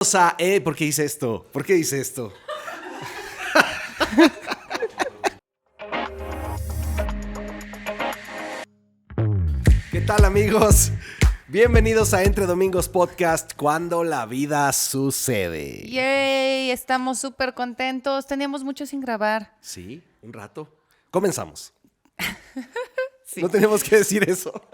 ¿Por qué hice esto? ¿Por qué hice esto? ¿Qué tal, amigos? Bienvenidos a Entre Domingos Podcast, cuando la vida sucede. ¡Yay! Estamos súper contentos. Teníamos mucho sin grabar. Sí, un rato. Comenzamos. Sí. No tenemos que decir eso.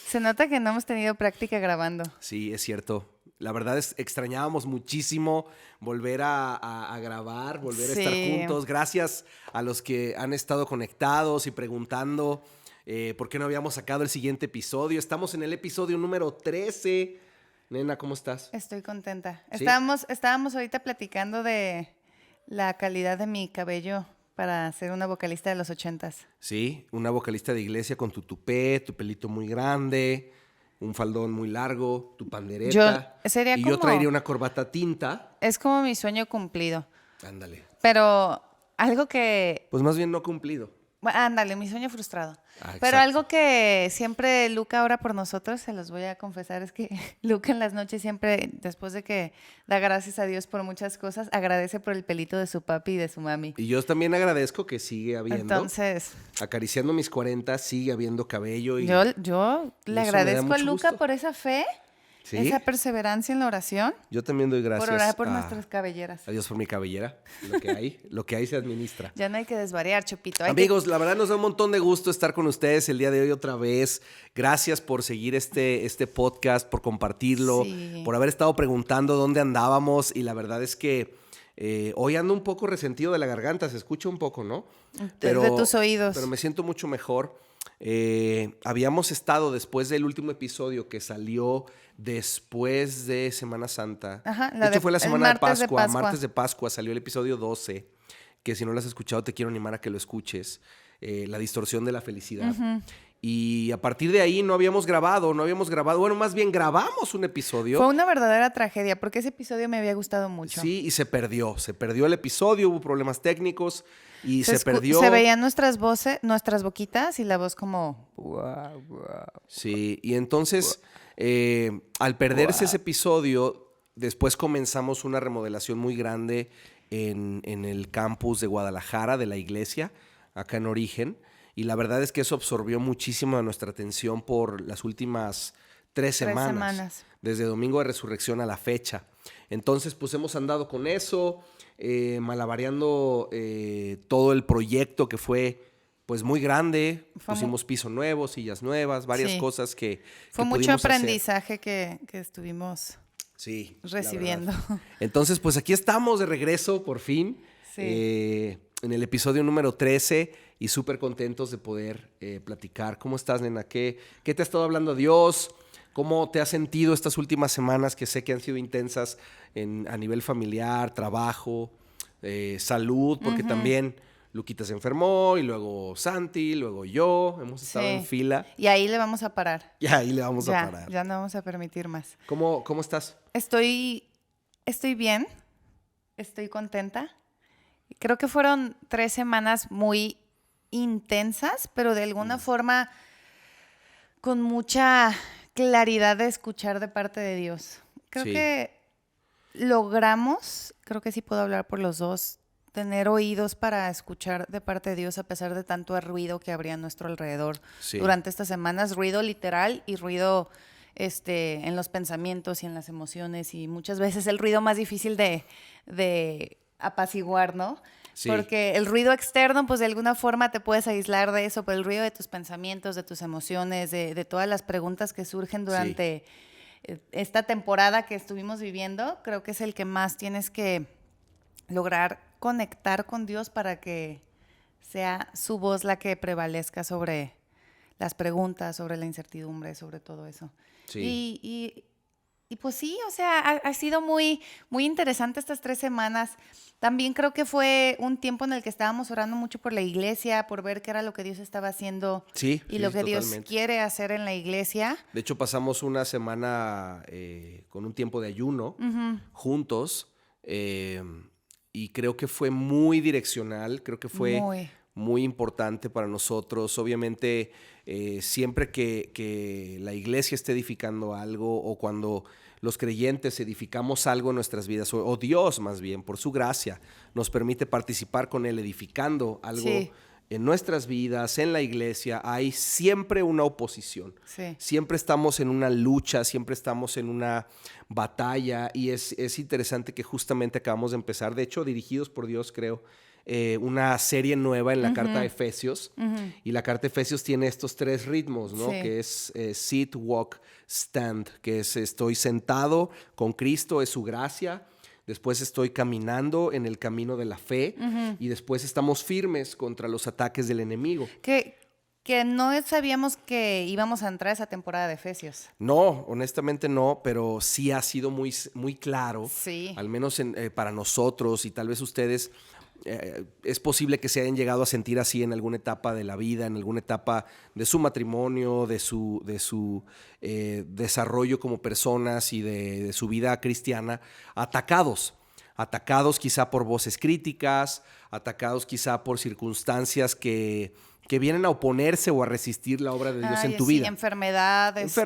Se nota que no hemos tenido práctica grabando. Sí, es cierto. La verdad es extrañábamos muchísimo volver a grabar, volver a estar juntos. Gracias a los que han estado conectados y preguntando por qué no habíamos sacado el siguiente episodio. Estamos en el episodio número 13. Nena, ¿cómo estás? Estoy contenta. ¿Sí? Estábamos ahorita platicando de la calidad de mi cabello para ser una vocalista de los 80s. Sí, una vocalista de iglesia con tu tupé, tu pelito muy grande, un faldón muy largo, tu pandereta. Yo traería una corbata tinta. Es como mi sueño cumplido. Ándale. Pero algo que... Pues más bien no cumplido. Bueno, ándale, mi sueño frustrado. Exacto. Pero algo que siempre Luca ora por nosotros, se los voy a confesar, es que Luca en las noches siempre, después de que da gracias a Dios por muchas cosas, agradece por el pelito de su papi y de su mami. Y yo también agradezco que sigue habiendo. Entonces, acariciando mis 40, sigue habiendo cabello. Y yo le agradezco a Luca gusto por esa fe, ¿sí? Esa perseverancia en la oración. Yo también doy gracias por orar por nuestras cabelleras. A Dios por mi cabellera. Lo que hay se administra. Ya no hay que desvariar, Chopito. Amigos, la verdad nos da un montón de gusto estar con ustedes el día de hoy otra vez. Gracias por seguir este podcast, por compartirlo, sí, por haber estado preguntando dónde andábamos. Y la verdad es que hoy ando un poco resentido de la garganta. Se escucha un poco, ¿no? De tus oídos. Pero me siento mucho mejor. Habíamos estado después del último episodio que salió después de Semana Santa. Ajá, de hecho fue la semana de Pascua, martes de Pascua. Pascua, salió el episodio 12, que si no lo has escuchado te quiero animar a que lo escuches, la distorsión de la felicidad. Uh-huh. Y a partir de ahí no habíamos grabado, bueno, más bien grabamos un episodio. Fue una verdadera tragedia, porque ese episodio me había gustado mucho. Sí, y se perdió el episodio, hubo problemas técnicos y se perdió. Se veían nuestras voces, nuestras boquitas y la voz como... Sí, y entonces, al perderse ese episodio, después comenzamos una remodelación muy grande en el campus de Guadalajara, de la iglesia, acá en Origen. Y la verdad es que eso absorbió muchísimo de nuestra atención por las últimas 3 semanas. Desde Domingo de Resurrección a la fecha. Entonces, pues hemos andado con eso, malabareando todo el proyecto que fue pues muy grande. Pusimos piso nuevo, sillas nuevas, varias cosas que fue mucho aprendizaje que estuvimos recibiendo. Entonces, pues aquí estamos de regreso, por fin. Sí. En el episodio número 13 y súper contentos de poder platicar. ¿Cómo estás, nena? ¿Qué te ha estado hablando Dios? ¿Cómo te has sentido estas últimas semanas que sé que han sido intensas a nivel familiar, trabajo, salud? Porque también Luquita se enfermó y luego Santi, luego yo. Hemos estado en fila. Y ahí le vamos a parar. Ya no vamos a permitir más. ¿Cómo estás? Estoy bien. Estoy contenta. Creo que fueron 3 semanas muy intensas, pero de alguna forma con mucha claridad de escuchar de parte de Dios. Creo que logramos, creo que sí puedo hablar por los dos, tener oídos para escuchar de parte de Dios a pesar de tanto ruido que habría a nuestro alrededor durante estas semanas. Ruido literal y ruido en los pensamientos y en las emociones, y muchas veces el ruido más difícil de apaciguar, ¿no? Sí. Porque el ruido externo, pues de alguna forma te puedes aislar de eso, pero el ruido de tus pensamientos, de tus emociones, de todas las preguntas que surgen durante esta temporada que estuvimos viviendo, creo que es el que más tienes que lograr conectar con Dios para que sea su voz la que prevalezca sobre las preguntas, sobre la incertidumbre, sobre todo eso. Sí. Y pues sí, o sea, ha sido muy, muy interesante estas 3 semanas. También creo que fue un tiempo en el que estábamos orando mucho por la iglesia, por ver qué era lo que Dios estaba haciendo y lo que Dios quiere hacer en la iglesia. De hecho, pasamos una semana con un tiempo de ayuno juntos y creo que fue muy direccional, creo que fue muy importante para nosotros. Obviamente, siempre que la iglesia esté edificando algo o cuando los creyentes edificamos algo en nuestras vidas, o Dios más bien, por su gracia, nos permite participar con Él edificando algo Sí. en nuestras vidas, en la iglesia, hay siempre una oposición. Sí. Siempre estamos en una lucha, siempre estamos en una batalla y es interesante que justamente acabamos de empezar, de hecho, dirigidos por Dios, creo, una serie nueva en la carta de Efesios. Y la carta de Efesios tiene estos 3 ritmos, ¿no? Sí. Que es sit, walk, stand, que es estoy sentado con Cristo, es su gracia. Después estoy caminando en el camino de la fe y después estamos firmes contra los ataques del enemigo. Que no sabíamos que íbamos a entrar a esa temporada de Efesios. No, honestamente no, pero sí ha sido muy, muy claro, Sí. al menos para nosotros y tal vez ustedes, es posible que se hayan llegado a sentir así en alguna etapa de la vida, en alguna etapa de su matrimonio, de su desarrollo como personas y de su vida cristiana, atacados quizá por voces críticas, atacados quizá por circunstancias que vienen a oponerse o a resistir la obra de Dios en tu sí, vida. Enfermedad, Sí,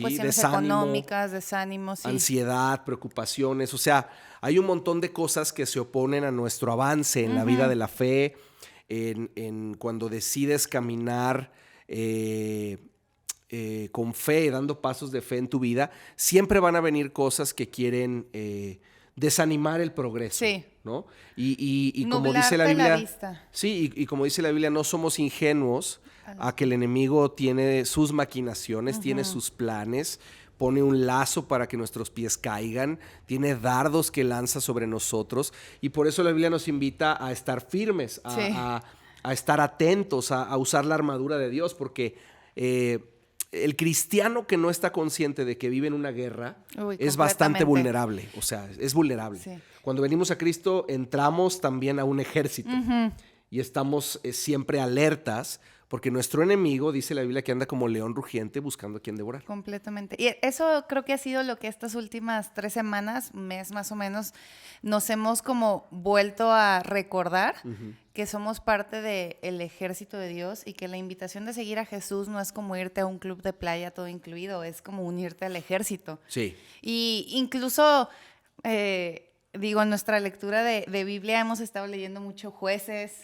cuestiones desánimo, económicas, desánimos. Sí. ansiedad, preocupaciones. O sea, hay un montón de cosas que se oponen a nuestro avance en la vida de la fe, en cuando decides caminar con fe, dando pasos de fe en tu vida, siempre van a venir cosas que quieren desanimar el progreso, Sí. ¿no? Y como dice Nublarte la Biblia, la vista. sí, y como dice la Biblia, no somos ingenuos a que el enemigo tiene sus maquinaciones, tiene sus planes, pone un lazo para que nuestros pies caigan, tiene dardos que lanza sobre nosotros, y por eso la Biblia nos invita a estar firmes, a estar atentos, a usar la armadura de Dios, porque el cristiano que no está consciente de que vive en una guerra es bastante vulnerable, o sea, es vulnerable. Sí. Cuando venimos a Cristo entramos también a un ejército y estamos siempre alertas porque nuestro enemigo, dice la Biblia, que anda como león rugiente buscando a quien devorar. Completamente. Y eso creo que ha sido lo que estas últimas 3 semanas, mes más o menos, nos hemos como vuelto a recordar que somos parte del ejército de Dios y que la invitación de seguir a Jesús no es como irte a un club de playa todo incluido, es como unirte al ejército. Sí. Y incluso, digo, en nuestra lectura de Biblia hemos estado leyendo mucho Jueces,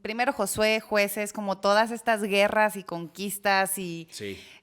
primero Josué, Jueces, como todas estas guerras y conquistas y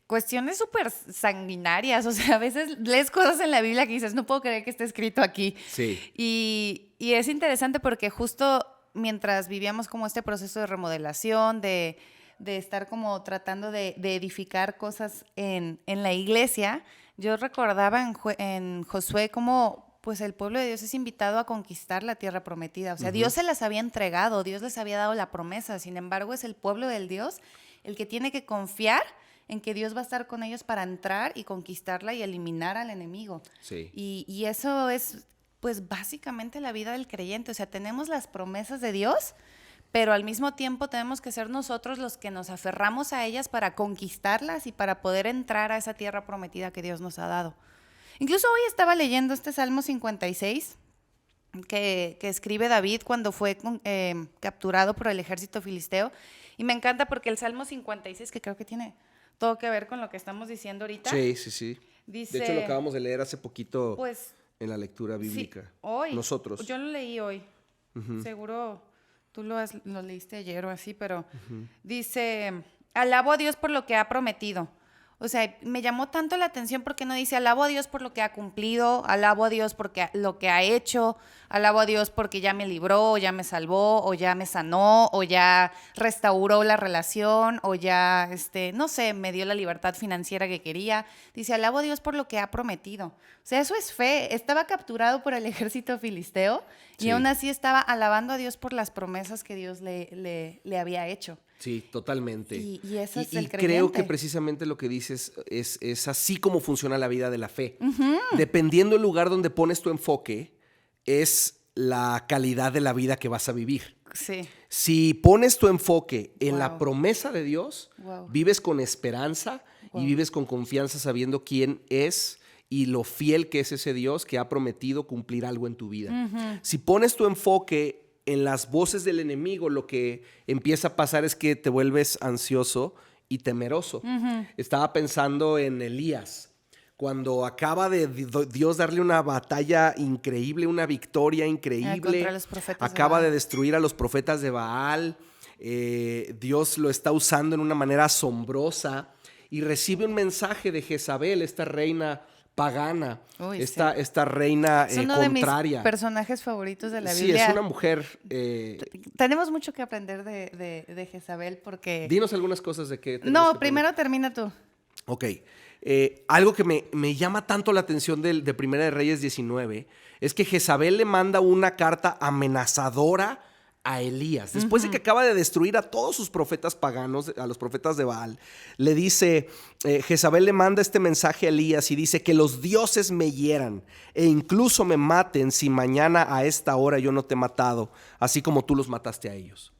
cuestiones súper sanguinarias. O sea, a veces lees cosas en la Biblia que dices, no puedo creer que esté escrito aquí. Sí. Y es interesante porque justo mientras vivíamos como este proceso de remodelación, de estar como tratando de edificar cosas en la iglesia, yo recordaba en Josué como pues el pueblo de Dios es invitado a conquistar la tierra prometida. O sea, Dios se las había entregado, Dios les había dado la promesa. Sin embargo, es el pueblo del Dios el que tiene que confiar en que Dios va a estar con ellos para entrar y conquistarla y eliminar al enemigo. Sí. Y eso es, pues, básicamente la vida del creyente. O sea, tenemos las promesas de Dios, pero al mismo tiempo tenemos que ser nosotros los que nos aferramos a ellas para conquistarlas y para poder entrar a esa tierra prometida que Dios nos ha dado. Incluso hoy estaba leyendo este Salmo 56 que escribe David cuando fue capturado por el ejército filisteo. Y me encanta porque el Salmo 56, que creo que tiene todo que ver con lo que estamos diciendo ahorita. Sí. Dice, de hecho, lo acabamos de leer hace poquito pues, en la lectura bíblica. Sí, hoy. Nosotros. Yo lo leí hoy. Seguro tú lo leíste ayer o así, pero dice, alabo a Dios por lo que ha prometido. O sea, me llamó tanto la atención porque no dice alabo a Dios por lo que ha cumplido, alabo a Dios porque lo que ha hecho, alabo a Dios porque ya me libró, o ya me salvó, o ya me sanó, o ya restauró la relación, o ya, no sé, me dio la libertad financiera que quería. Dice, alabo a Dios por lo que ha prometido. O sea, eso es fe. Estaba capturado por el ejército filisteo y aún así estaba alabando a Dios por las promesas que Dios le había hecho. Sí, totalmente. Y eso es y el creyente. creo que precisamente lo que dices es así como funciona la vida de la fe. Dependiendo del lugar donde pones tu enfoque, es la calidad de la vida que vas a vivir. Sí. Si pones tu enfoque en la promesa de Dios, Wow. vives con esperanza y vives con confianza sabiendo quién es y lo fiel que es ese Dios que ha prometido cumplir algo en tu vida. Si pones tu enfoque en las voces del enemigo, lo que empieza a pasar es que te vuelves ansioso y temeroso. Estaba pensando en Elías. cuando acaba de Dios darle una batalla increíble, una victoria increíble, contra los profetas acaba de de Baal. destruir a los profetas de Baal, Dios lo está usando en una manera asombrosa y recibe un mensaje de Jezabel, esta reina pagana, Uy, esta reina es uno contraria. de mis personajes favoritos de la Sí, Biblia. es una mujer. Tenemos mucho que aprender de Jezabel porque... Dinos algunas cosas de qué. No, primero termina tú. Ok. Algo que me llama tanto la atención de Primera de Reyes 19 es que Jezabel le manda una carta amenazadora a Elías. Después de que acaba de destruir a todos sus profetas paganos, a los profetas de Baal, le dice, Jezabel le manda este mensaje a Elías y dice que los dioses me hieran e incluso me maten si mañana a esta hora yo no te he matado, así como tú los mataste a ellos.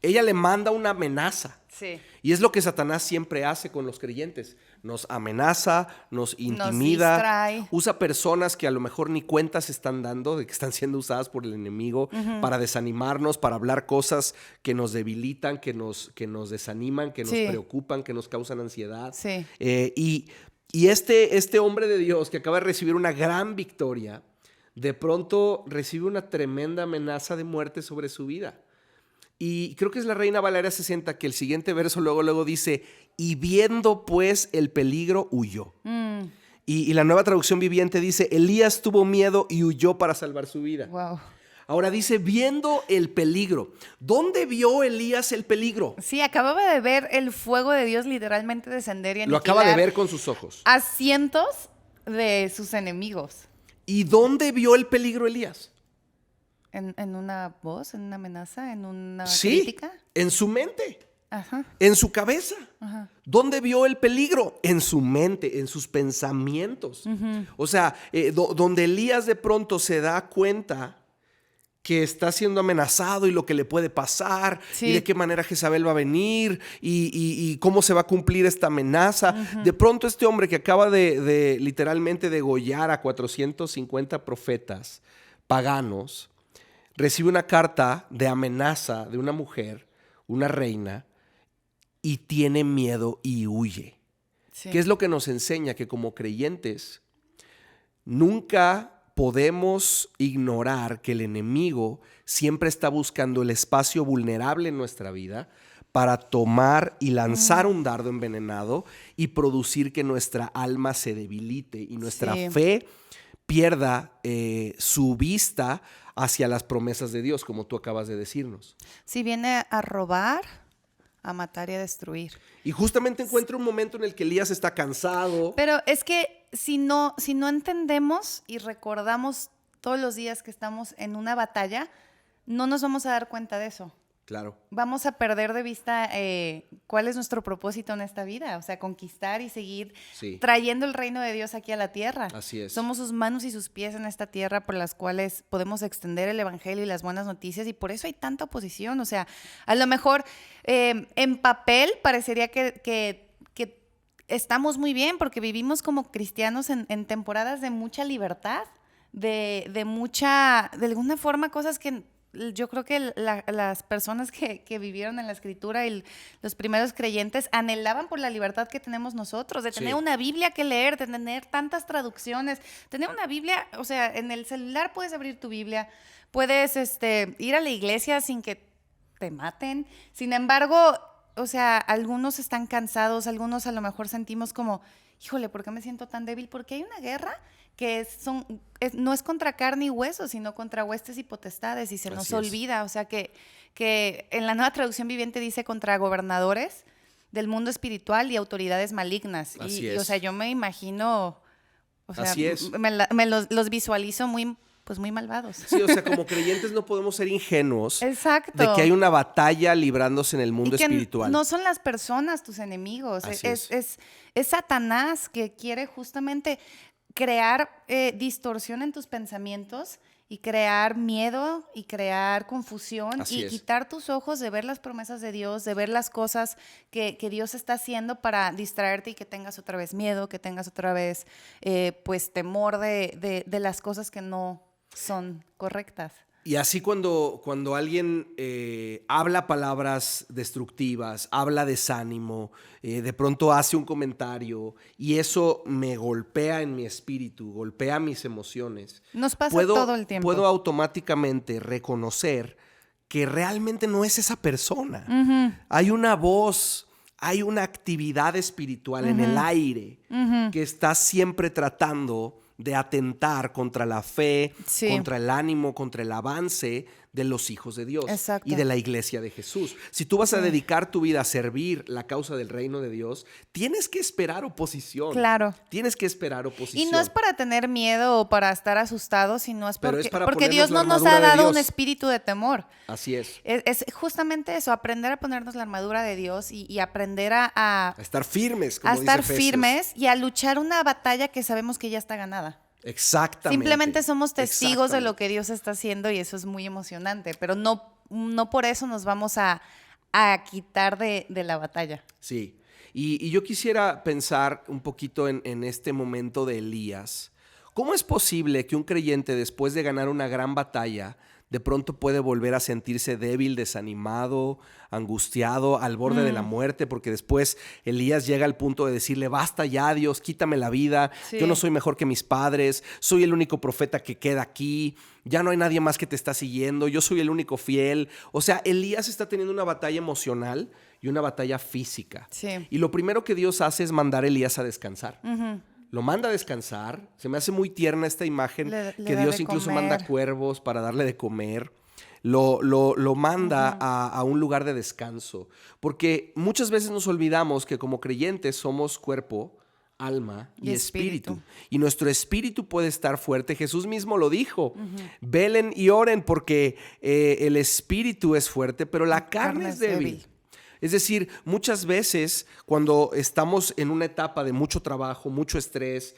Ella le manda una amenaza. Sí. Y es lo que Satanás siempre hace con los creyentes. Nos amenaza, nos intimida, nos distrae. usa personas que a lo mejor ni cuenta se están dando de que están siendo usadas por el enemigo para desanimarnos, para hablar cosas que nos debilitan, que nos desaniman, que nos preocupan, que nos causan ansiedad. Sí. Y este hombre de Dios que acaba de recibir una gran victoria, de pronto recibe una tremenda amenaza de muerte sobre su vida. Y creo que es la Reina Valera 60 que el siguiente verso luego dice, y viendo pues el peligro, huyó. Y la Nueva Traducción Viviente dice, Elías tuvo miedo y huyó para salvar su vida. Wow. Ahora dice, viendo el peligro. ¿Dónde vio Elías el peligro? Sí, acababa de ver el fuego de Dios literalmente descender y aniquilar. Lo acaba de ver con sus ojos. A cientos de sus enemigos. ¿Y dónde vio el peligro Elías? ¿En una voz, en una amenaza, en una Sí, crítica? en su mente. Ajá. En su cabeza. Ajá. ¿Dónde vio el peligro? En su mente, en sus pensamientos. O sea, donde Elías de pronto se da cuenta que está siendo amenazado y lo que le puede pasar y de qué manera Jezabel va a venir y cómo se va a cumplir esta amenaza. De pronto este hombre que acaba de literalmente degollar a 450 profetas paganos, recibe una carta de amenaza de una mujer, una reina, y tiene miedo y huye. Sí. ¿Qué es lo que nos enseña? Que como creyentes nunca podemos ignorar que el enemigo siempre está buscando el espacio vulnerable en nuestra vida para tomar y lanzar un dardo envenenado y producir que nuestra alma se debilite y nuestra fe pierda su vista hacia las promesas de Dios, como tú acabas de decirnos. Sí, viene a robar, a matar y a destruir. Y justamente encuentra un momento en el que Elías está cansado. Pero es que si no entendemos y recordamos todos los días que estamos en una batalla, no nos vamos a dar cuenta de eso. Claro. Vamos a perder de vista cuál es nuestro propósito en esta vida, o sea, conquistar y seguir trayendo el reino de Dios aquí a la tierra. Así es. Somos sus manos y sus pies en esta tierra por las cuales podemos extender el evangelio y las buenas noticias y por eso hay tanta oposición. O sea, a lo mejor en papel parecería que estamos muy bien porque vivimos como cristianos en temporadas de mucha libertad, de alguna forma cosas que yo creo que las personas que vivieron en la Escritura y los primeros creyentes anhelaban por la libertad que tenemos nosotros, de tener una Biblia que leer, de tener tantas traducciones, tener una Biblia, o sea, en el celular puedes abrir tu Biblia, puedes ir a la iglesia sin que te maten. Sin embargo, o sea, algunos están cansados, algunos a lo mejor sentimos como, híjole, ¿por qué me siento tan débil? Porque hay una guerra que no es contra carne y hueso, sino contra huestes y potestades, y se nos olvida. O sea, que en la Nueva Traducción Viviente dice contra gobernadores del mundo espiritual y autoridades malignas. Y o sea, yo me imagino, o sea, los visualizo muy malvados. Sí, o sea, como creyentes no podemos ser ingenuos. Exacto. De que hay una batalla librándose en el mundo espiritual. No son las personas tus enemigos. Es Satanás que quiere justamente crear distorsión en tus pensamientos y crear miedo y crear confusión y quitar tus ojos de ver las promesas de Dios, de ver las cosas que Dios está haciendo para distraerte y que tengas otra vez miedo, que tengas otra vez pues temor de las cosas que no son correctas. Y así cuando alguien habla palabras destructivas, habla desánimo, de pronto hace un comentario y eso me golpea en mi espíritu, golpea mis emociones. Nos pasa todo el tiempo. Puedo automáticamente reconocer que realmente no es esa persona. Hay una voz, hay una actividad espiritual en el aire que está siempre tratando de atentar contra la fe, contra el ánimo, contra el avance de los hijos de Dios. Exacto. Y de la iglesia de Jesús. Si tú vas a dedicar tu vida a servir la causa del reino de Dios, tienes que esperar oposición. Claro. Tienes que esperar oposición. Y no es para tener miedo o para estar asustados, sino es porque Dios no nos armadura ha dado de un Dios. espíritu de temor. Así es. Es justamente eso, aprender a ponernos la armadura de Dios y aprender a estar firmes, como a estar dice Efesios. firmes y a luchar una batalla que sabemos que ya está ganada. Exactamente. Simplemente somos testigos de lo que Dios está haciendo y eso es muy emocionante, pero no por eso nos vamos a quitar de la batalla. Sí, y yo quisiera pensar un poquito en este momento de Elías. ¿Cómo es posible que un creyente, después de ganar una gran batalla, de pronto puede volver a sentirse débil, desanimado, angustiado, al borde de la muerte? Porque después Elías llega al punto de decirle, basta ya, Dios, quítame la vida. Sí. Yo no soy mejor que mis padres, soy el único profeta que queda aquí, ya no hay nadie más que te está siguiendo, yo soy el único fiel. O sea, Elías está teniendo una batalla emocional y una batalla física. Sí. Y lo primero que Dios hace es mandar a Elías a descansar. Lo manda a descansar. Se me hace muy tierna esta imagen que Dios incluso manda cuervos para darle de comer. Lo manda a un lugar de descanso. Porque muchas veces nos olvidamos que como creyentes somos cuerpo, alma y espíritu. Y nuestro espíritu puede estar fuerte. Jesús mismo lo dijo. Velen y oren porque el espíritu es fuerte, pero la carne es débil. Es decir, muchas veces cuando estamos en una etapa de mucho trabajo, mucho estrés,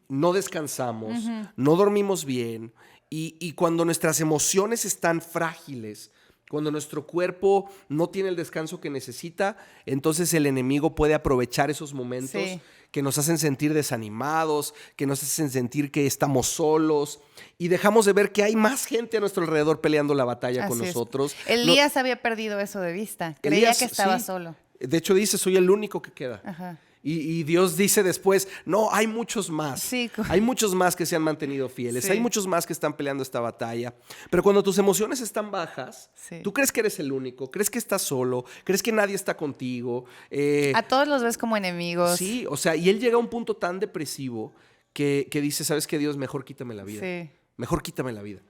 no descansamos, no dormimos bien y cuando nuestras emociones están frágiles, cuando nuestro cuerpo no tiene el descanso que necesita, entonces el enemigo puede aprovechar esos momentos que nos hacen sentir desanimados, que nos hacen sentir que estamos solos y dejamos de ver que hay más gente a nuestro alrededor peleando la batalla con nosotros. Elías había perdido eso de vista. Creía que estaba solo. De hecho dice, soy el único que queda. Ajá. Y Dios dice después, no, hay muchos más. Sí. Hay muchos más que se han mantenido fieles. Sí. Hay muchos más que están peleando esta batalla. Pero cuando tus emociones están bajas, tú crees que eres el único, crees que estás solo, crees que nadie está contigo. A todos los ves como enemigos. Sí, o sea, y él llega a un punto tan depresivo que dice, ¿sabes qué, Dios? Mejor quítame la vida. Sí. Mejor quítame la vida.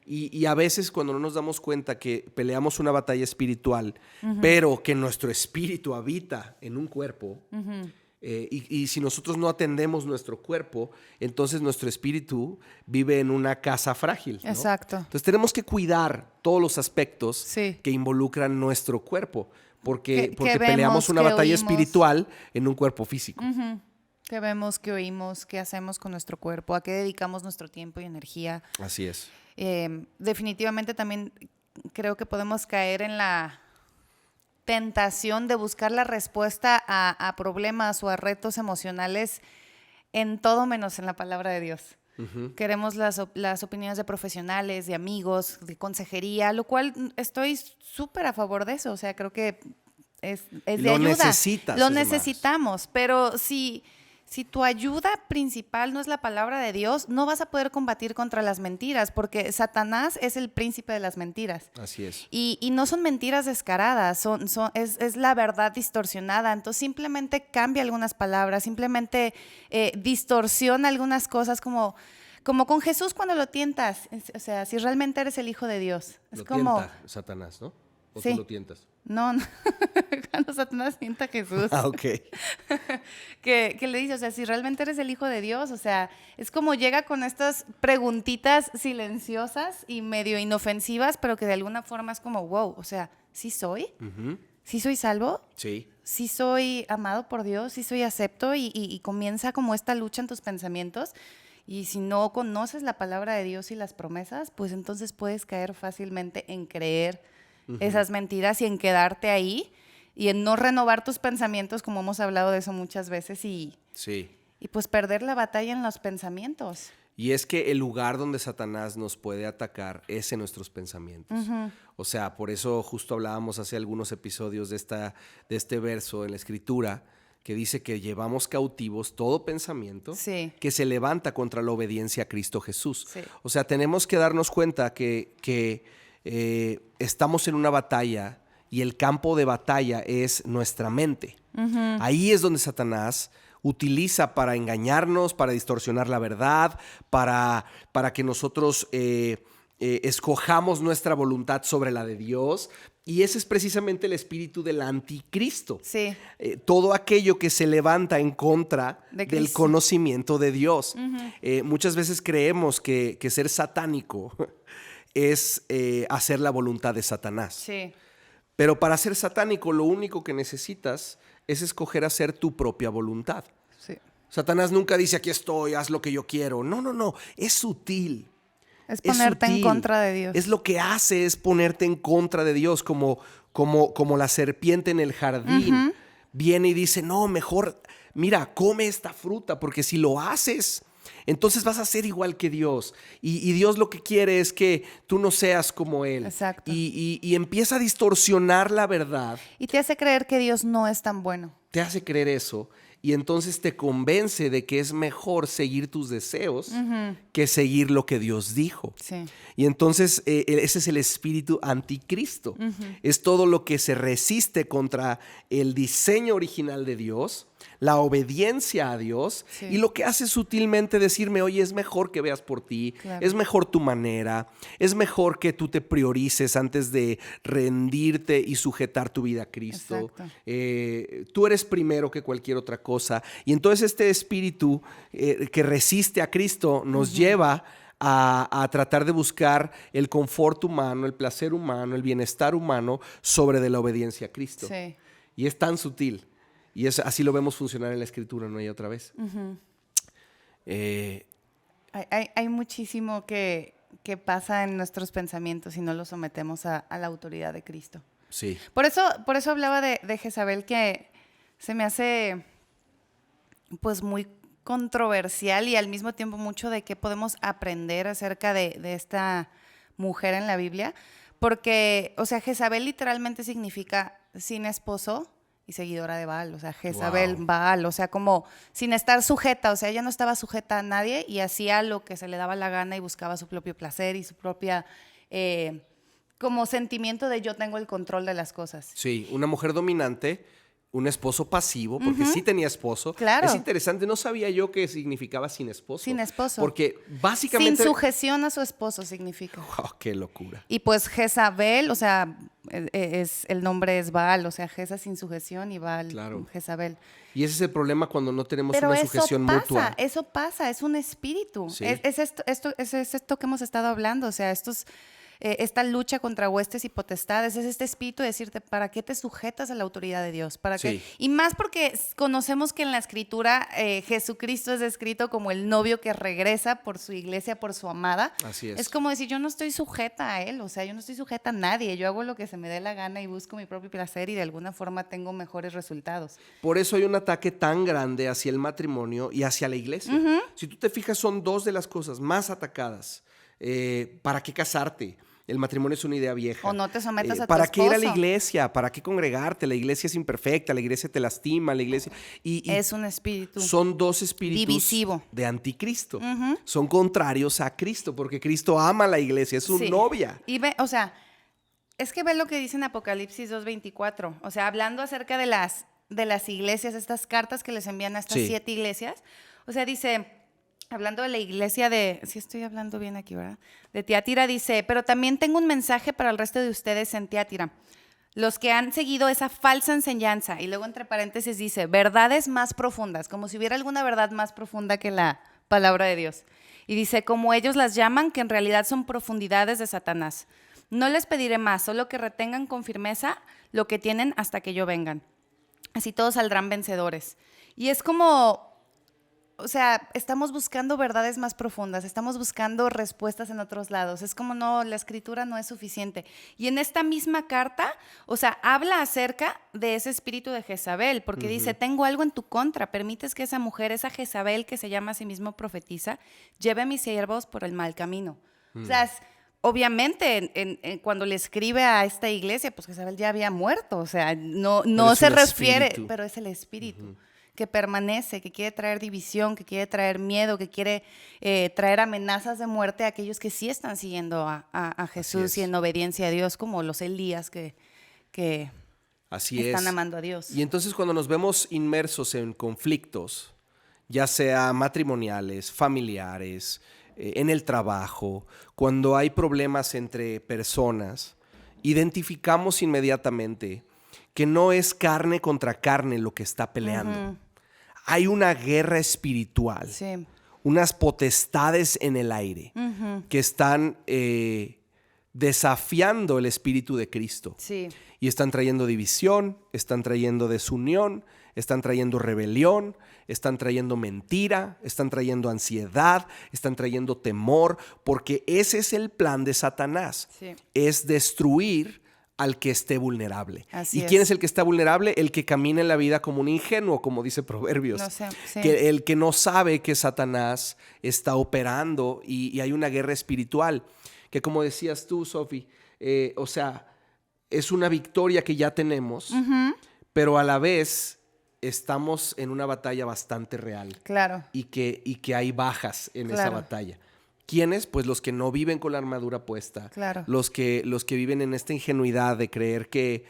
Y a veces cuando no nos damos cuenta que peleamos una batalla espiritual, pero que nuestro espíritu habita en un cuerpo, y si nosotros no atendemos nuestro cuerpo, entonces nuestro espíritu vive en una casa frágil, ¿no? Exacto. Entonces tenemos que cuidar todos los aspectos que involucran nuestro cuerpo, porque peleamos una batalla espiritual en un cuerpo físico. ¿Qué vemos, qué oímos, qué hacemos con nuestro cuerpo? ¿A qué dedicamos nuestro tiempo y energía? Así es. Definitivamente también creo que podemos caer en la tentación de buscar la respuesta a problemas o a retos emocionales en todo menos en la palabra de Dios. Queremos las opiniones de profesionales, de amigos, de consejería, lo cual estoy súper a favor de eso. O sea, creo que es de ayuda. Lo necesitamos, pero si tu ayuda principal no es la palabra de Dios, no vas a poder combatir contra las mentiras, porque Satanás es el príncipe de las mentiras. Así es. Y no son mentiras descaradas, es la verdad distorsionada. Entonces simplemente cambia algunas palabras, simplemente distorsiona algunas cosas como con Jesús cuando lo tientas. O sea, si realmente eres el Hijo de Dios. Es lo como tienta Satanás, ¿no? ¿O sí. tú lo tientas? No. Cuando Satanás tienta a Jesús. Ah, ok. que le dice, o sea, si realmente eres el Hijo de Dios, o sea, es como llega con estas preguntitas silenciosas y medio inofensivas, pero que de alguna forma es como, wow, o sea, ¿sí soy? ¿Sí soy salvo? Sí. ¿Sí soy amado por Dios? ¿Sí soy acepto? Y comienza como esta lucha en tus pensamientos. Y si no conoces la palabra de Dios y las promesas, pues entonces puedes caer fácilmente en creer esas mentiras y en quedarte ahí y en no renovar tus pensamientos, como hemos hablado de eso muchas veces, y pues perder la batalla en los pensamientos. Y es que el lugar donde Satanás nos puede atacar es en nuestros pensamientos. O sea, por eso justo hablábamos hace algunos episodios de este verso en la Escritura, que dice que llevamos cautivos todo pensamiento que se levanta contra la obediencia a Cristo Jesús. Sí. O sea, tenemos que darnos cuenta que estamos en una batalla y el campo de batalla es nuestra mente. Ahí es donde Satanás utiliza para engañarnos, para distorsionar la verdad, para que nosotros escojamos nuestra voluntad sobre la de Dios. Y ese es precisamente el espíritu del anticristo. Sí. Todo aquello que se levanta en contra del conocimiento de Dios. Muchas veces creemos que ser satánico es hacer la voluntad de Satanás. Sí. Pero para ser satánico lo único que necesitas es escoger hacer tu propia voluntad. Sí. Satanás nunca dice, aquí estoy, haz lo que yo quiero. No, no, no. Es sutil. Es ponerte en contra de Dios. Es lo que hace, es ponerte en contra de Dios, como la serpiente en el jardín. Viene y dice, no, mejor, mira, come esta fruta, porque si lo haces, entonces vas a ser igual que Dios. Y Dios lo que quiere es que tú no seas como Él. Exacto. Y empieza a distorsionar la verdad. Y te hace creer que Dios no es tan bueno. Te hace creer eso. Y entonces te convence de que es mejor seguir tus deseos que seguir lo que Dios dijo. Sí. Y entonces ese es el espíritu anticristo. Es todo lo que se resiste contra el diseño original de Dios, la obediencia a Dios, y lo que hace sutilmente decirme, oye, es mejor que veas por ti, es mejor tu manera, es mejor que tú te priorices antes de rendirte y sujetar tu vida a Cristo. Tú eres primero que cualquier otra cosa. Y entonces este espíritu que resiste a Cristo nos lleva a tratar de buscar el confort humano, el placer humano, el bienestar humano sobre de la obediencia a Cristo. Sí. Y es tan sutil. Y así lo vemos funcionar en la Escritura, ¿no? Y otra vez. Hay muchísimo que pasa en nuestros pensamientos si no los sometemos a la autoridad de Cristo. Sí. Por eso hablaba de Jezabel, que se me hace pues muy controversial y al mismo tiempo mucho de qué podemos aprender acerca de esta mujer en la Biblia. Porque, o sea, Jezabel literalmente significa sin esposo y seguidora de Baal, o sea, Jezabel, Baal, o sea, como sin estar sujeta, o sea, ella no estaba sujeta a nadie y hacía lo que se le daba la gana y buscaba su propio placer y su propia, como sentimiento de yo tengo el control de las cosas. Sí, una mujer dominante, un esposo pasivo, porque sí tenía esposo. Claro. Es interesante, no sabía yo qué significaba sin esposo. Sin esposo. Porque básicamente... Sin sujeción a su esposo significa. ¡Wow! ¡Qué locura! Y pues Jezabel, o sea, el nombre es Baal, o sea, Jeza sin sujeción y Baal, claro. Jezabel. Y ese es el problema cuando no tenemos Pero una sujeción mutua. Eso pasa, es un espíritu. Sí. Es esto que hemos estado hablando, o sea, esta lucha contra huestes y potestades, es este espíritu de decirte, ¿para qué te sujetas a la autoridad de Dios? ¿Para qué? Y más porque conocemos que en la Escritura Jesucristo es descrito como el novio que regresa por su iglesia, por su amada. Así es. Es como decir, yo no estoy sujeta a Él, o sea, yo no estoy sujeta a nadie, yo hago lo que se me dé la gana y busco mi propio placer y de alguna forma tengo mejores resultados. Por eso hay un ataque tan grande hacia el matrimonio y hacia la iglesia. Si tú te fijas, son dos de las cosas más atacadas. ¿Para qué casarte? El matrimonio es una idea vieja. O no te sometas a tu ¿Para esposo? qué ir a la iglesia? ¿Para qué congregarte? La iglesia es imperfecta, la iglesia te lastima, la iglesia... Y es un espíritu. Son dos espíritus divisivo. De anticristo. Son contrarios a Cristo, porque Cristo ama a la iglesia, es su novia. Y ve, o sea, es que ve lo que dice en Apocalipsis 2:24. O sea, hablando acerca de las iglesias, estas cartas que les envían a estas 7 iglesias. O sea, dice... Hablando de la iglesia sí estoy hablando bien aquí, ¿verdad? De Tiatira dice, pero también tengo un mensaje para el resto de ustedes en Tiatira, los que han seguido esa falsa enseñanza. Y luego entre paréntesis dice, verdades más profundas, como si hubiera alguna verdad más profunda que la palabra de Dios. Y dice, como ellos las llaman, que en realidad son profundidades de Satanás. No les pediré más, solo que retengan con firmeza lo que tienen hasta que yo vengan. Así todos saldrán vencedores. Y es como... o sea, estamos buscando verdades más profundas, estamos buscando respuestas en otros lados. Es como no, la escritura no es suficiente. Y en esta misma carta, o sea, habla acerca de ese espíritu de Jezabel, porque dice, tengo algo en tu contra, permites que esa mujer, esa Jezabel que se llama a sí mismo profetiza, lleve a mis siervos por el mal camino. O sea, obviamente, cuando le escribe a esta iglesia, pues Jezabel ya había muerto, o sea, no se refiere, pero es el espíritu. Que permanece, que quiere traer división, que quiere traer miedo, que quiere traer amenazas de muerte a aquellos que sí están siguiendo a Jesús y en obediencia a Dios, como los Elías que están amando a Dios. Y entonces cuando nos vemos inmersos en conflictos, ya sea matrimoniales, familiares, en el trabajo, cuando hay problemas entre personas, identificamos inmediatamente que no es carne contra carne lo que está peleando. Hay una guerra espiritual, unas potestades en el aire que están desafiando el espíritu de Cristo. Y están trayendo división, están trayendo desunión, están trayendo rebelión, están trayendo mentira, están trayendo ansiedad, están trayendo temor, porque ese es el plan de Satanás, es destruir al que esté vulnerable. ¿Y quién es el que está vulnerable? El que camina en la vida como un ingenuo, como dice Proverbios. Que el que no sabe que Satanás está operando y hay una guerra espiritual. Que como decías tú, Sofi, o sea, es una victoria que ya tenemos, pero a la vez estamos en una batalla bastante real. Claro. Y que hay bajas en esa batalla. ¿Quiénes? Pues los que no viven con la armadura puesta. Claro. Los que viven en esta ingenuidad de creer que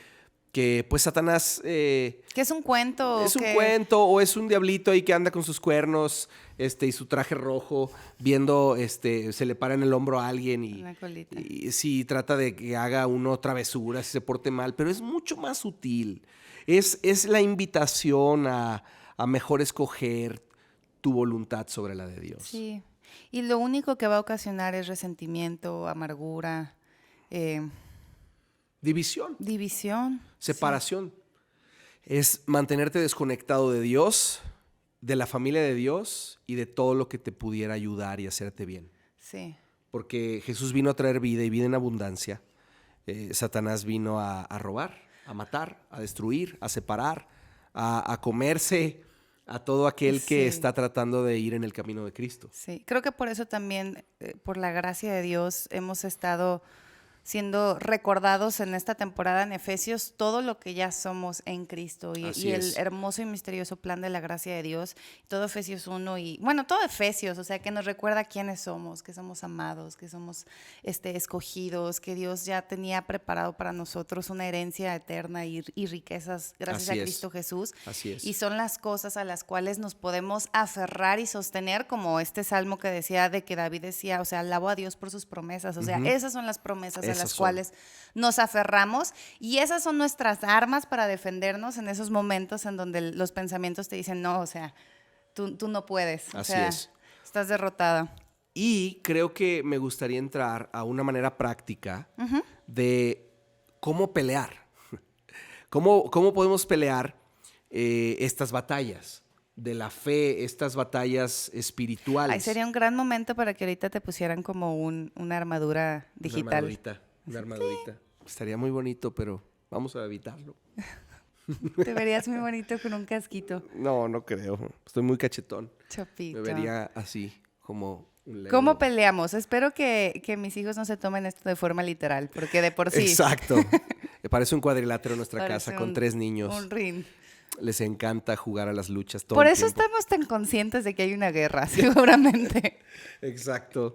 pues Satanás... que es un cuento. Es un cuento o es un diablito ahí que anda con sus cuernos y su traje rojo viendo, se le para en el hombro a alguien y sí, trata de que haga uno travesuras y se porte mal, pero es mucho más sutil. Es la invitación a mejor escoger tu voluntad sobre la de Dios. Sí. Y lo único que va a ocasionar es resentimiento, amargura, división, separación. Es mantenerte desconectado de Dios, de la familia de Dios y de todo lo que te pudiera ayudar y hacerte bien. Sí. Porque Jesús vino a traer vida y vida en abundancia. Satanás vino a robar, a matar, a destruir, a separar, a comerse a todo aquel que está tratando de ir en el camino de Cristo. Sí, creo que por eso también, por la gracia de Dios, hemos estado siendo recordados en esta temporada en Efesios todo lo que ya somos en Cristo y el hermoso y misterioso plan de la gracia de Dios, todo Efesios 1 y bueno, todo Efesios, o sea, que nos recuerda quiénes somos, que somos amados, que somos escogidos, que Dios ya tenía preparado para nosotros una herencia eterna y riquezas gracias a Cristo Jesús. Así es. Y son las cosas a las cuales nos podemos aferrar y sostener, como este salmo que decía de que David decía, o sea, alabo a Dios por sus promesas, o sea, esas son las promesas a las cuales nos aferramos y esas son nuestras armas para defendernos en esos momentos en donde los pensamientos te dicen, no, o sea, tú no puedes, Así es. Estás derrotada. Y creo que me gustaría entrar a una manera práctica de cómo pelear, cómo podemos pelear estas batallas de la fe, estas batallas espirituales. Ay, sería un gran momento para que ahorita te pusieran como una armadura digital. Una armadurita. Sí. Estaría muy bonito, pero vamos a evitarlo. Te verías muy bonito con un casquito. No creo. Estoy muy cachetón. Chopito. Me vería así, como un león. ¿Cómo peleamos? Espero que mis hijos no se tomen esto de forma literal, porque de por sí... Exacto. Parece un cuadrilátero en nuestra casa con 3 niños. Un ring. Les encanta jugar a las luchas todo Por el eso tiempo. Estamos tan conscientes de que hay una guerra, seguramente. Exacto.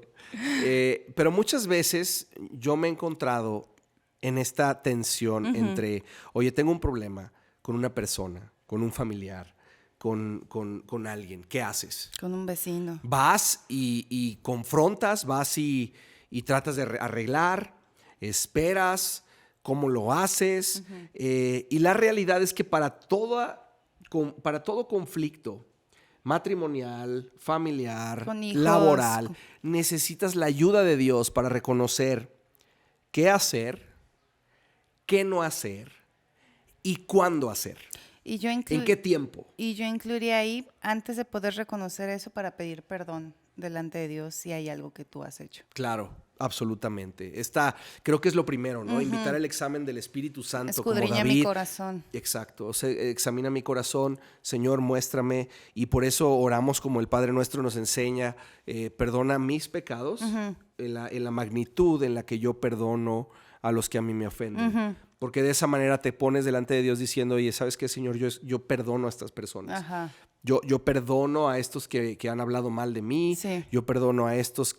Pero muchas veces yo me he encontrado en esta tensión entre, oye, tengo un problema con una persona, con un familiar, con alguien. ¿Qué haces? Con un vecino. Vas y confrontas, vas y tratas de arreglar, esperas, cómo lo haces. Y la realidad es que para todo conflicto matrimonial, familiar, laboral, necesitas la ayuda de Dios para reconocer qué hacer, qué no hacer y cuándo hacer. ¿En qué tiempo? Y yo incluiría ahí, antes de poder reconocer eso, para pedir perdón delante de Dios si hay algo que tú has hecho. Claro, absolutamente. Creo que es lo primero, ¿no? Invitar el examen del Espíritu Santo. Escudriña como David. mi corazón. Exacto. O sea, examina mi corazón, Señor, muéstrame. Y por eso oramos como el Padre Nuestro nos enseña, perdona mis pecados en la magnitud en la que yo perdono a los que a mí me ofenden. Porque de esa manera te pones delante de Dios diciendo, oye, ¿sabes qué, Señor? Yo perdono a estas personas. Ajá. Yo perdono a estos que han hablado mal de mí. Sí. Yo perdono a estos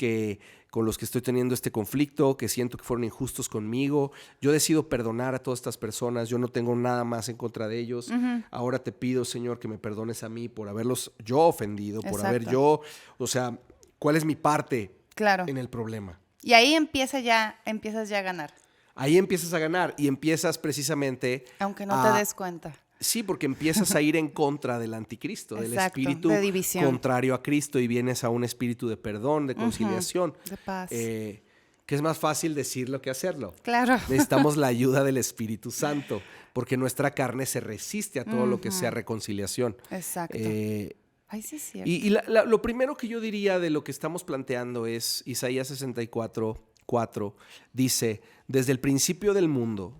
con los que estoy teniendo este conflicto, que siento que fueron injustos conmigo. Yo decido perdonar a todas estas personas. Yo no tengo nada más en contra de ellos. Ahora te pido, Señor, que me perdones a mí por haberlos yo ofendido, por haber yo... O sea, ¿cuál es mi parte en el problema? Y ahí empiezas ya a ganar. Ahí empiezas a ganar y empiezas precisamente... Aunque no te des cuenta. Sí, porque empiezas a ir en contra del anticristo, del espíritu de división, contrario a Cristo, y vienes a un espíritu de perdón, de conciliación. De paz. Que es más fácil decirlo que hacerlo. Claro. Necesitamos la ayuda del Espíritu Santo, porque nuestra carne se resiste a todo lo que sea reconciliación. Exacto. Ay, sí es cierto. Y lo primero que yo diría de lo que estamos planteando es Isaías 64:4. Dice, desde el principio del mundo,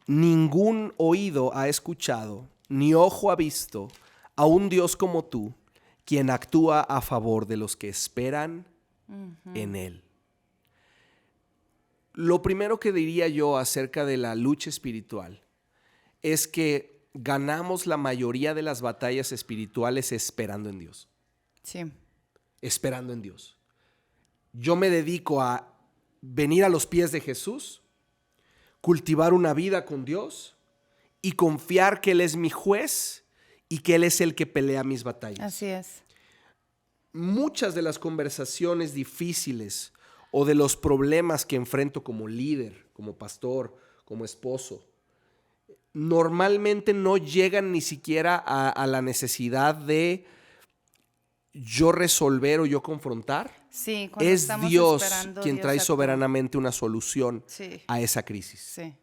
ningún oído ha escuchado, ni ojo ha visto a un Dios como tú, quien actúa a favor de los que esperan en Él. Lo primero que diría yo acerca de la lucha espiritual es que ganamos la mayoría de las batallas espirituales esperando en Dios. Sí. Esperando en Dios. Yo me dedico a venir a los pies de Jesús, cultivar una vida con Dios y confiar que Él es mi juez y que Él es el que pelea mis batallas. Así es. Muchas de las conversaciones difíciles o de los problemas que enfrento como líder, como pastor, como esposo, normalmente no llegan ni siquiera a la necesidad de yo resolver o yo confrontar. Sí, es Dios quien trae soberanamente una solución a esa crisis. Sí.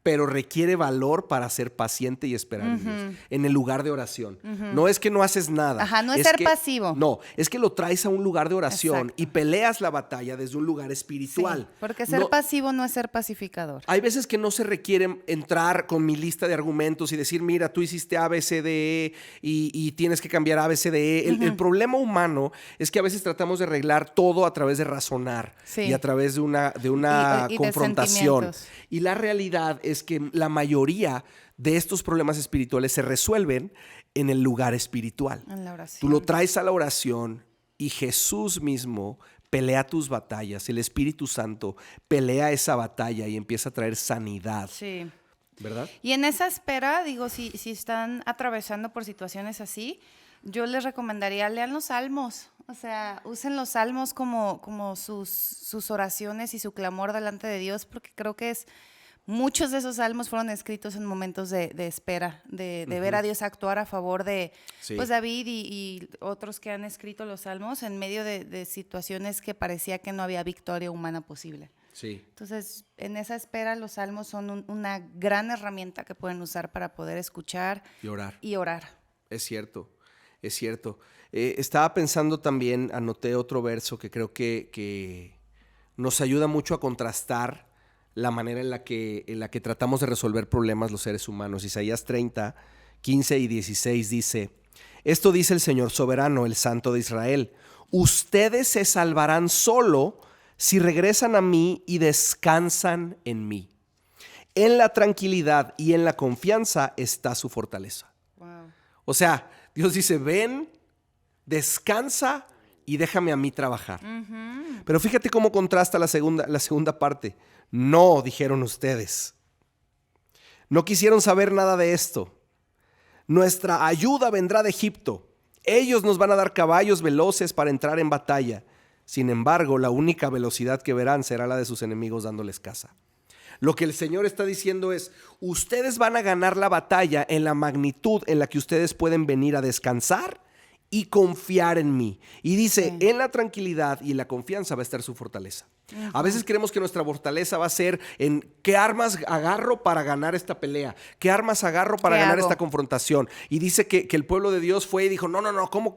Pero requiere valor para ser paciente y esperar en Dios, en el lugar de oración. No es que no haces nada. Ajá, no es ser pasivo. No, es que lo traes a un lugar de oración. Exacto. Y peleas la batalla desde un lugar espiritual. Sí, porque ser pasivo no es ser pacificador. Hay veces que no se requiere entrar con mi lista de argumentos y decir, mira, tú hiciste A, B, C, D, E y tienes que cambiar A, B, C, D, E. El problema humano es que a veces tratamos de arreglar todo a través de razonar y a través de una y confrontación. Y la realidad es que la mayoría de estos problemas espirituales se resuelven en el lugar espiritual. En la oración. Tú lo traes a la oración y Jesús mismo pelea tus batallas. El Espíritu Santo pelea esa batalla y empieza a traer sanidad. Sí. ¿Verdad? Y en esa espera, digo, si están atravesando por situaciones así, yo les recomendaría lean los salmos. O sea, usen los salmos como sus oraciones y su clamor delante de Dios, porque creo que muchos de esos salmos fueron escritos en momentos de espera, de ver a Dios actuar a favor de pues David y otros que han escrito los salmos en medio de situaciones que parecía que no había victoria humana posible. Sí. Entonces, en esa espera, los salmos son una gran herramienta que pueden usar para poder escuchar y orar. Es cierto, es cierto. Estaba pensando también, anoté otro verso que creo que nos ayuda mucho a contrastar la manera en la que tratamos de resolver problemas los seres humanos. Isaías 30, 15 y 16 dice, esto dice el Señor soberano, el Santo de Israel, ustedes se salvarán solo si regresan a mí y descansan en mí. En la tranquilidad y en la confianza está su fortaleza. Wow. O sea, Dios dice, ven, descansa y déjame a mí trabajar. Pero fíjate cómo contrasta la segunda parte. No, dijeron ustedes. No quisieron saber nada de esto. Nuestra ayuda vendrá de Egipto. Ellos nos van a dar caballos veloces para entrar en batalla. Sin embargo, la única velocidad que verán será la de sus enemigos dándoles caza. Lo que el Señor está diciendo es, ustedes van a ganar la batalla en la magnitud en la que ustedes pueden venir a descansar y confiar en mí. Y dice, Sí. en la tranquilidad y en la confianza va a estar su fortaleza. A veces creemos que nuestra fortaleza va a ser en qué armas agarro para ganar esta pelea, qué armas agarro para ¿Qué ganar hago? esta confrontación. Y dice que el pueblo de Dios fue y dijo, no, ¿cómo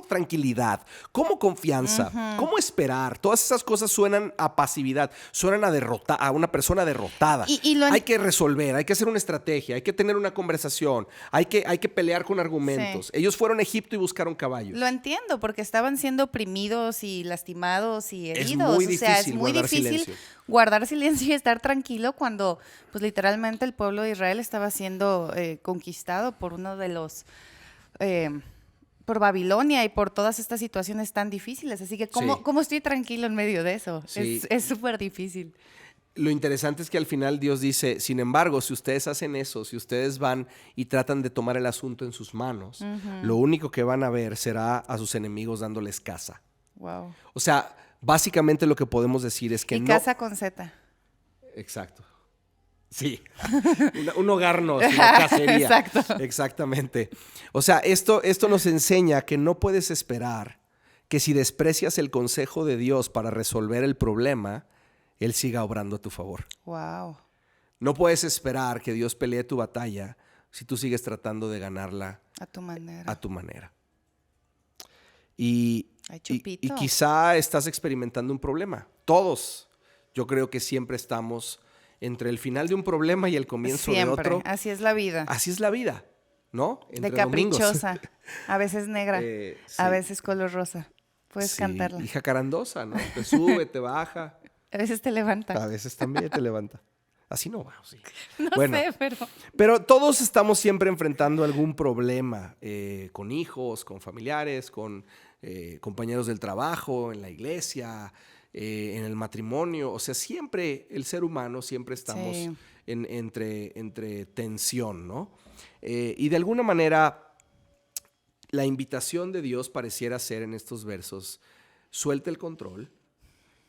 tranquilidad? ¿Cómo confianza? ¿Cómo esperar? Todas esas cosas suenan a pasividad, suenan a una persona derrotada. Hay que resolver, hay que hacer una estrategia, hay que tener una conversación, hay que pelear con argumentos. Sí. Ellos fueron a Egipto y buscaron caballos. Lo entiendo, porque estaban siendo oprimidos y lastimados y Es heridos. muy O sea, es difícil muy guardar difícil silencio. guardar silencio y estar tranquilo cuando, pues literalmente el pueblo de Israel estaba siendo conquistado por uno de los, por Babilonia y por todas estas situaciones tan difíciles. Así que, ¿cómo, Sí. cómo estoy tranquilo en medio de eso? Sí. Es súper difícil. Lo interesante es que al final Dios dice, sin embargo, si ustedes hacen eso, si ustedes van y tratan de tomar el asunto en sus manos, lo único que van a ver será a sus enemigos dándoles caza. Wow. O sea, básicamente lo que podemos decir es que Y no... casa con Z. Exacto. Sí. Un hogar no, sino cacería. Exacto. Exactamente. O sea, esto nos enseña que no puedes esperar que si desprecias el consejo de Dios para resolver el problema, Él siga obrando a tu favor. Wow. No puedes esperar que Dios pelee tu batalla si tú sigues tratando de ganarla A tu manera. a tu manera. Y Ay, Chupito. quizá estás experimentando un problema. Todos. Yo creo que siempre estamos entre el final de un problema y el comienzo de Siempre. otro. Así es la vida. Así es la vida, ¿no? Entre De caprichosa. domingos. A veces negra. Sí. A veces color rosa. Puedes Sí, cantarla. y jacarandosa, ¿no? Te sube, te baja. A veces te levanta. A veces también te levanta. Así no va, sí. No Bueno, sé, pero... pero todos estamos siempre enfrentando algún problema con hijos, con familiares, con compañeros del trabajo, en la iglesia, en el matrimonio. O sea, siempre el ser humano, siempre estamos Sí. entre tensión, ¿no? Y de alguna manera, la invitación de Dios pareciera ser en estos versos, suelta el control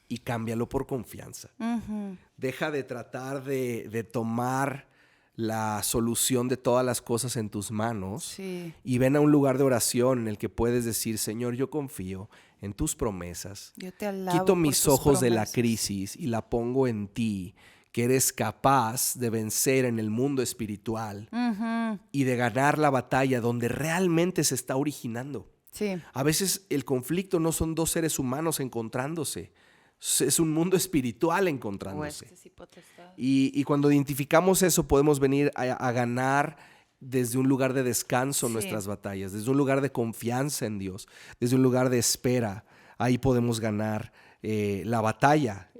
y cámbialo por confianza. Ujú. Deja de tratar de tomar la solución de todas las cosas en tus manos Sí. y ven a un lugar de oración en el que puedes decir, Señor, yo confío en tus promesas. Yo te alabo Quito por mis tus ojos de la promesas. crisis y la pongo en ti, que eres capaz de vencer en el mundo espiritual Ujú. y de ganar la batalla donde realmente se está originando. Sí. A veces el conflicto no son dos seres humanos encontrándose, es un mundo espiritual encontrándose. Huestes y potestades. Y cuando identificamos eso, podemos venir a ganar desde un lugar de descanso Sí. nuestras batallas, desde un lugar de confianza en Dios, desde un lugar de espera. Ahí podemos ganar la batalla.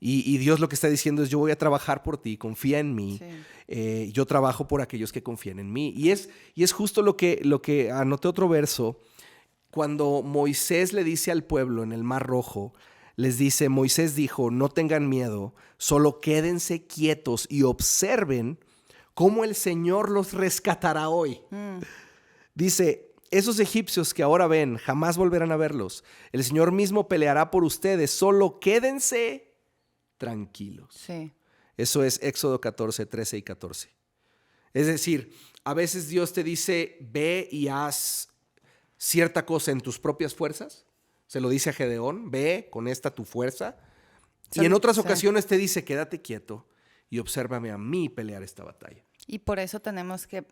Y Dios lo que está diciendo es, yo voy a trabajar por ti, confía en mí. Sí. Yo trabajo por aquellos que confían en mí. Y es justo lo que anoté otro verso, cuando Moisés le dice al pueblo en el Mar Rojo, les dice, Moisés dijo, no tengan miedo, solo quédense quietos y observen cómo el Señor los rescatará hoy. Dice, esos egipcios que ahora ven, jamás volverán a verlos. El Señor mismo peleará por ustedes, solo quédense tranquilos. Sí. Eso es Éxodo 14, 13 y 14. Es decir, a veces Dios te dice, ve y haz cierta cosa en tus propias fuerzas. Se lo dice a Gedeón, ve con esta tu fuerza. Y en otras Sí. ocasiones te dice, quédate quieto y obsérvame a mí pelear esta batalla. Y por eso tenemos que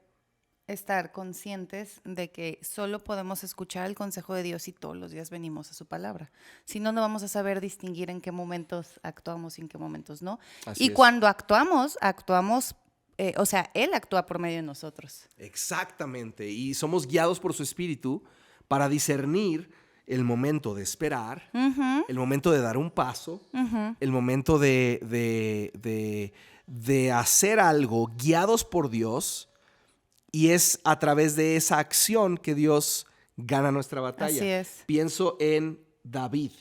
estar conscientes de que solo podemos escuchar el consejo de Dios si todos los días venimos a su palabra. Si no, no vamos a saber distinguir en qué momentos actuamos y en qué momentos no. Así Y es. cuando actuamos, o sea, Él actúa por medio de nosotros. Exactamente. Y somos guiados por su espíritu para discernir el momento de esperar, el momento de dar un paso, el momento de hacer algo guiados por Dios, y es a través de esa acción que Dios gana nuestra batalla. Así es. Pienso en David.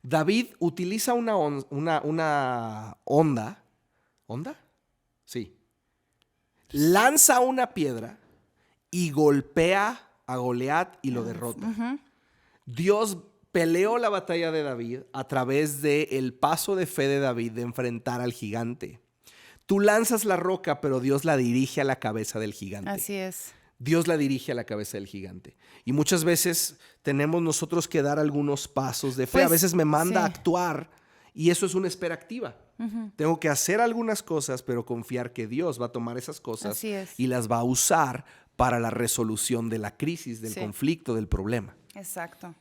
David utiliza una onda. ¿Onda? Sí. Lanza una piedra y golpea a Goliat y lo derrota. Dios peleó la batalla de David a través del paso de fe de David de enfrentar al gigante. Tú lanzas la roca, pero Dios la dirige a la cabeza del gigante. Así es. Dios la dirige a la cabeza del gigante. Y muchas veces tenemos nosotros que dar algunos pasos de fe. Pues, a veces me manda sí. a actuar y eso es una espera activa. Tengo que hacer algunas cosas, pero confiar que Dios va a tomar esas cosas Así es. y las va a usar para la resolución de la crisis, del Sí. conflicto, del problema. Exacto.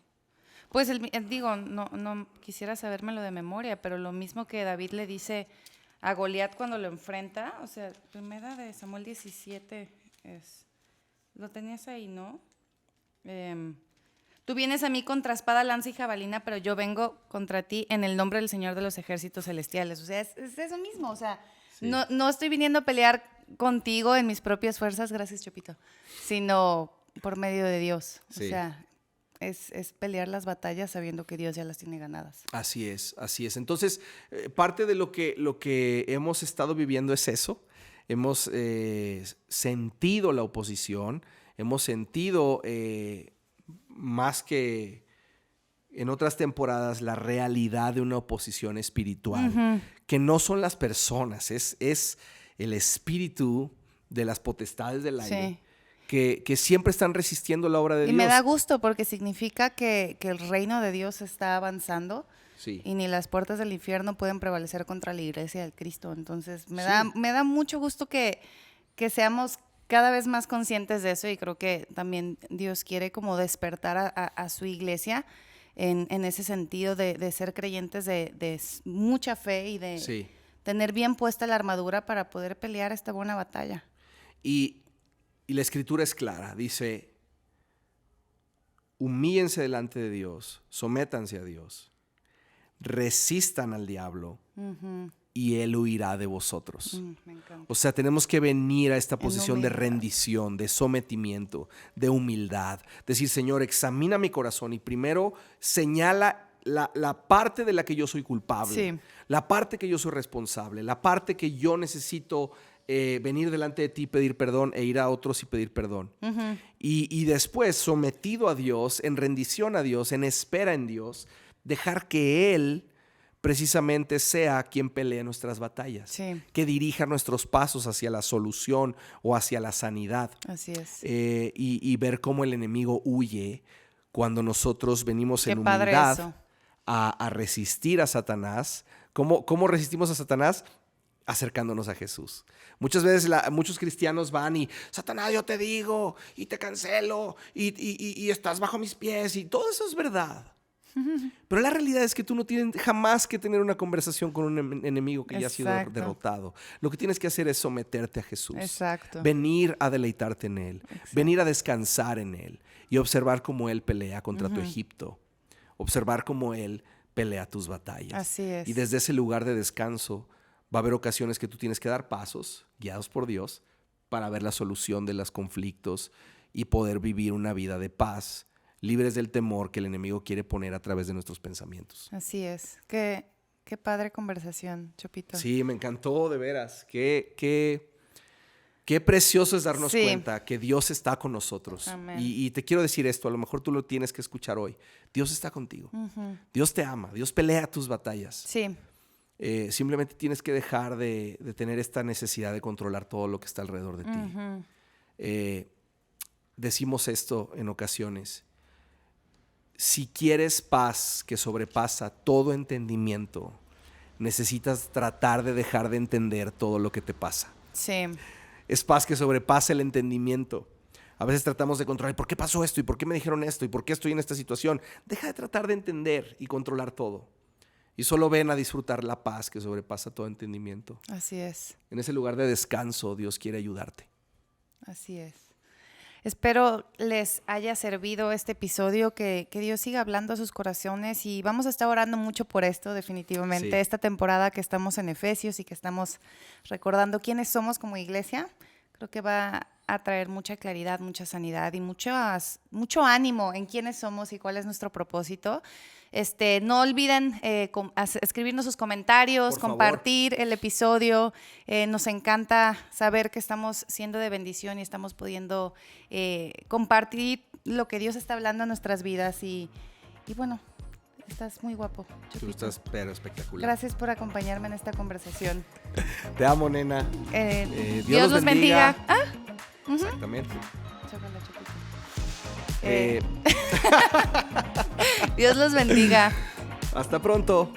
Pues digo, no quisiera sabérmelo de memoria, pero lo mismo que David le dice a Goliat cuando lo enfrenta, o sea, primera de Samuel 17 es, lo tenías ahí, ¿no? Tú vienes a mí contra espada, lanza y jabalina, pero yo vengo contra ti en el nombre del Señor de los ejércitos celestiales. O sea, es eso mismo, o sea, Sí. no estoy viniendo a pelear contigo en mis propias fuerzas, gracias Chopito, sino por medio de Dios. Sí. O sea, es pelear las batallas sabiendo que Dios ya las tiene ganadas. Así es, así es. Entonces, parte de lo que hemos estado viviendo es eso. Hemos sentido la oposición, hemos sentido más que en otras temporadas la realidad de una oposición espiritual, que no son las personas, es el espíritu de las potestades del aire. Sí. Que siempre están resistiendo la obra de Dios. Y me da gusto porque significa que el reino de Dios está avanzando. Sí. Y ni las puertas del infierno pueden prevalecer contra la iglesia del Cristo. Entonces, me Sí. da mucho gusto que seamos cada vez más conscientes de eso, y creo que también Dios quiere como despertar a su iglesia en ese sentido de ser creyentes de mucha fe y de Sí. tener bien puesta la armadura para poder pelear esta buena batalla. Y la escritura es clara, dice, humíllense delante de Dios, sométanse a Dios, resistan al diablo y él huirá de vosotros. Me encanta. O sea, tenemos que venir a esta posición de humildad. rendición, de sometimiento, de humildad. Decir, Señor, examina mi corazón y primero señala la parte de la que yo soy culpable, Sí. la parte que yo soy responsable, la parte que yo necesito venir delante de ti, pedir perdón e ir a otros y pedir perdón. Y después, sometido a Dios, en rendición a Dios, en espera en Dios, dejar que Él precisamente sea quien pelee nuestras batallas, Sí. que dirija nuestros pasos hacia la solución o hacia la sanidad. Así es. Y ver cómo el enemigo huye cuando nosotros venimos Qué en padre humildad eso. a resistir a Satanás. ¿Cómo resistimos a Satanás? Acercándonos a Jesús. Muchas veces muchos cristianos van y, Satanás, yo te digo, y te cancelo, y estás bajo mis pies, y todo eso es verdad. Pero la realidad es que tú no tienes jamás que tener una conversación con un enemigo que ya ha sido Exacto. derrotado. Lo que tienes que hacer es someterte a Jesús. Exacto. Venir a deleitarte en Él. Exacto. Venir a descansar en Él. Y observar cómo Él pelea contra tu Egipto. Observar cómo Él pelea tus batallas. Así es. Y desde ese lugar de descanso va a haber ocasiones que tú tienes que dar pasos, guiados por Dios, para ver la solución de los conflictos y poder vivir una vida de paz, libres del temor que el enemigo quiere poner a través de nuestros pensamientos. Así es. Qué padre conversación, Chopito. Sí, me encantó, de veras. Qué precioso es darnos Sí. cuenta que Dios está con nosotros. Amén. Y te quiero decir esto, a lo mejor tú lo tienes que escuchar hoy. Dios está contigo. Dios te ama. Dios pelea tus batallas. Sí. Simplemente tienes que dejar de tener esta necesidad de controlar todo lo que está alrededor de ti. Decimos esto en ocasiones. Si quieres paz que sobrepasa todo entendimiento, necesitas tratar de dejar de entender todo lo que te pasa. Sí. Es paz que sobrepasa el entendimiento. A veces tratamos de controlar, ¿por qué pasó esto? ¿Y por qué me dijeron esto? ¿Y por qué estoy en esta situación? Deja de tratar de entender y controlar todo. Y solo ven a disfrutar la paz que sobrepasa todo entendimiento. Así es. En ese lugar de descanso, Dios quiere ayudarte. Así es. Espero les haya servido este episodio, que Dios siga hablando a sus corazones, y vamos a estar orando mucho por esto, definitivamente. Sí. Esta temporada que estamos en Efesios y que estamos recordando quiénes somos como iglesia, creo que va a traer mucha claridad, mucha sanidad y mucho ánimo en quiénes somos y cuál es nuestro propósito. No olviden escribirnos sus comentarios, Por favor. compartir el episodio. Nos encanta saber que estamos siendo de bendición y estamos pudiendo compartir lo que Dios está hablando en nuestras vidas. Y bueno, estás muy guapo, Tú Chopito. estás pero espectacular. Gracias por acompañarme en esta conversación. Te amo, nena. Dios los bendiga. Ah, Exactamente. chócala, Dios los bendiga. Hasta pronto.